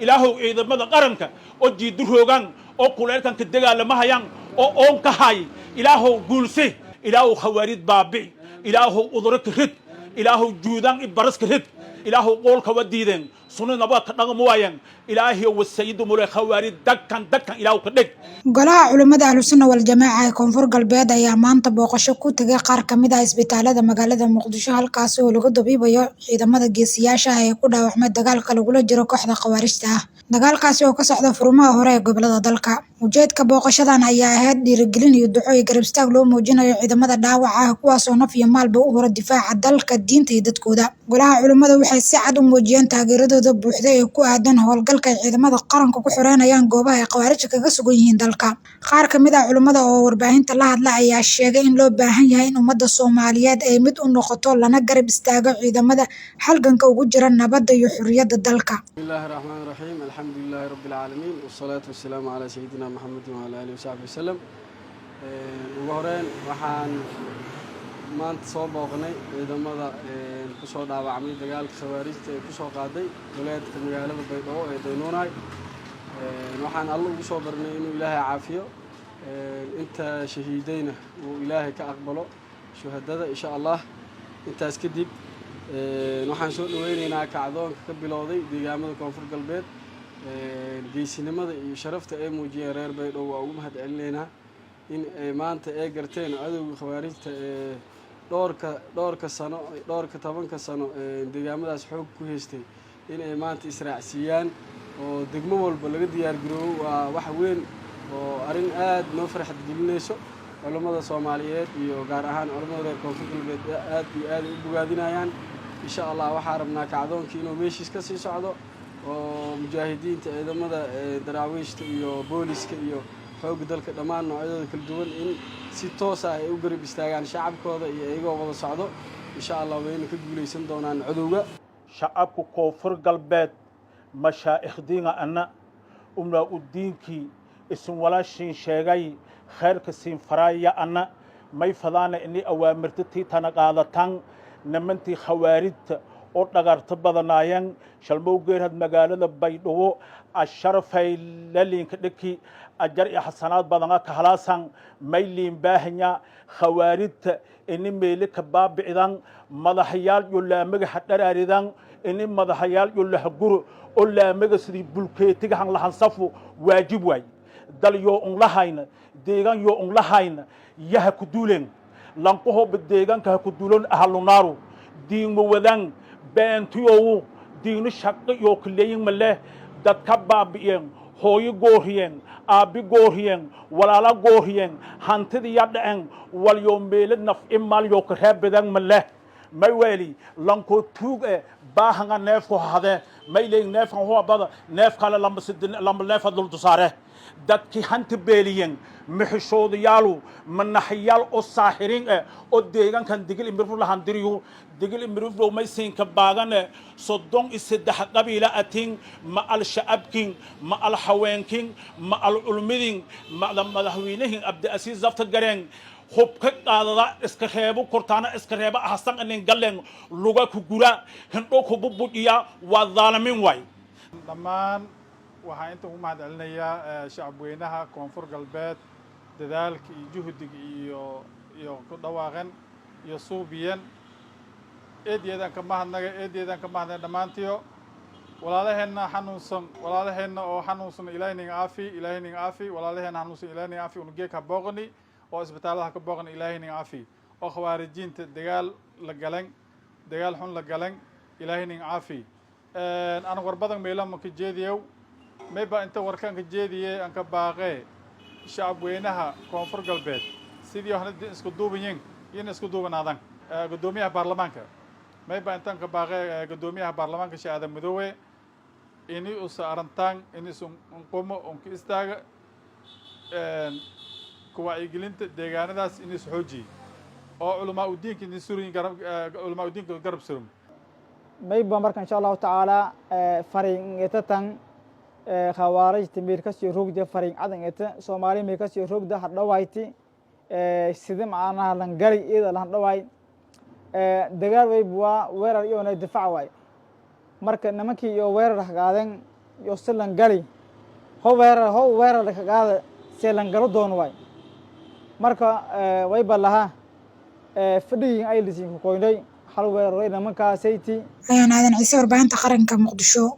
ilaahow ciidamada qaranka oo jiiduroogan oo kuleelkan ka dagaalamahayan oo oon ka hay ilaahow guulse ilaahow khawaarid baabi ilaahow uduro ka rid ilaahow juudan ibaras ka rid ilaahow qoolka wadiideen sunna waa ka dhaqmo ilaahiy wasayyidu mulay khawaarid dakkan ilaahow ka dhig golaha culimada ahlus sunna wal jamaa ee koonfur galbeed ayaa maanta booqasho ku tagay qaar kamid ah isbitaalada magaalada muqdisho halkaas oo lagu dabiibayo ciidamada geesiyaasha ah ee ku dhaawacmay dagaalka lagula jiro kooxda khawaarijta ah dagaalkaasi oo ka socda furmaha hore ee gobolada dalka ujeedka booqashadan ayaa ahayd dhiirigelin iyo duco iyo garab istaag loo muujinayo ciidamada dhaawaca ah kuwaas oo naf iyo maalba u hora difaaca dalka diinta iyo dadkooda golaha culimada waxay si cad u muujiyeen taageeradooda buuxda ee ku aadan howlgalka ay ciidamada qaranka ku xoreynayaan goobaha ay khawaarijta kaga sugan yihiin dalka qaar kamid ah culimada oo warbaahinta la hadla ayaa sheegay in loo baahan yahay in ummadda Soomaaliyeed ay mid u noqoto lana garab istaago ciidamada halganka ugu jira nabadda iyo xurriyadda dalka bismillahir rahmanir rahim alhamdulillahi rabbil alamin wassalatu wassalamu ala sayyidina muhammadin wa ala alihi wa sahbihi wasallam ugu horeen waxaan maanta soo booqnay ciidamada ku soo dhaawacmay dagaalka khawaarijta ee ku soo qaaday goleedka magaalada Baydhabo ee Daynuunay waxaan alla ugu soo barnay inuu ilaahay caafiyo inta shahiidayna uu ilaahay ka aqbalo shuhadada insha Allah intaas kadib waxaan soo dhaweynaynaa kacdoonka ka bilowday deegaamada koonfur galbeed geesinimada iyo sharafta ay muujiyeen reer Baydhabo waa ugu mahadcelinaynaa in maanta ay garteen adowga khawaarijta dhowrka 10 sano deegaamadaas xoog ku haystay in ay maanta israacsiiyaan oo degmo walba laga diyaar garoobo waa wax weyn oo arin aad noo farxad gelinayso culimada Soomaaliyeed iyo gaar ahaan culimada reer koonfur galbeed aad iyo aad u bogaadinayaan insha Allah waxaan rabnaa kacdoonkii inuu meeshiis ka sii socdo oo mujaahidiinta ciidamada daraawiishta iyo booliska iyo xoog dalka dhammaan noocyadooda kala duwan in si toos ah ay u garab istaagaan shacabkooda iyo ayagoo wada socdo insha Allah wayna ka guuleysan doonaan cadowga shacabka koonfur galbeed mashaayikhdina ana umma udiinki isin walaashin sheegay khayrka siin faraya ana may fadana in awaamirtii tan qaadatan nimantii khawaarijta oo dhagarta badanaayeen shalmow geerad magaalada Baydhabo asharfay lalinka dhiki ajar iyo xasanaad badan ka halaasan mayliin baahanya khawaarijta in meelka baabicidan madaxyaal iyo laamaga xadaraaridan in madaxyaal iyo lahguro oo laamaga sidii bulkeetiga han lahan safu waajib way dal yo on lahayna deegan yo on lahayna yaha ku duulen lanqoho deeganka ku duulon ahlunaaru diinmo wadan beentiyo diinu shaqo iyo kuleeyin male dadka baabi'een hooyo gooriyeen aabi gooriyeen walaala gooriyeen hantidii yadheen wal yoom meelad naf imal yo ka reebadan male may wali lanko tuug baahanga neefko hade may leey neefkan ho bada neef kala lamba neef dul tusaare dadki hanti beeliyen mixishoodayalu manaxyaal oo saaxirin oo deegankan digil imirfu la handiriyo digil imirfu may siin ka baagan 33 qabiila atin ma al shacabkin ma al haweenkin ma al ulmidin ma madaxweynahin abdi asiis zafta gareen hub ka qaadada iska reebo kortaana iska reeba ahsan in galeen luga ku gura hindho ku bubudiya waa zaalimin way dhammaan waxaan inta ugu mahadcelinayaa shacabweynaha koonfur galbeed dadaalka iyo juhdiga iyo ku dhawaaqan iyo suubiyan eedeedan ka mahadnaqay dhammaantiyo walaalaheenna oo xanuunsan ilaahayna caafi walaalaheenna xanuunsan ilaahayna caafi unugee ka booqani oo isbitaalada ka booqan ilaahayna caafi oo khawaarijinta dagaal xun la galan ilaahayna caafi ana warbadan meelama ka jeediyow mayba inta warkaan ka jeediyay aan ka baaqee shacabweynaha koonfur galbeed sidii waxna isku duubayeen isku duubanaadaan gudoomiyaha baarlamaanka mayba intaan ka baaqee gudoomiyaha baarlamaanka Sheekh Madoowe inay u saarantaan inay qomo ka istaaga kuwa ay gelinta deegaanadaas inay xoojiyo oo culamaa u diinka inay surin garab surum mayba marka insha Allah taala fariintan khawaarij timir ka sii roogda fariin cadan eta Soomaali me ka sii roogda hadhawayti sida macnaha lan gari ida lan dhawaay dagaal way buwa weerar iyo difaac way marka nimankii iyo weerar qaadeen يوصلن قلي هو وير لك هذا سيلن قلو دون واي مركا ويبلها فدي أي لسين كويني حلو وير رينا من كاسيتي ayaan aadan ciise warbaahinta qaranka Muqdisho.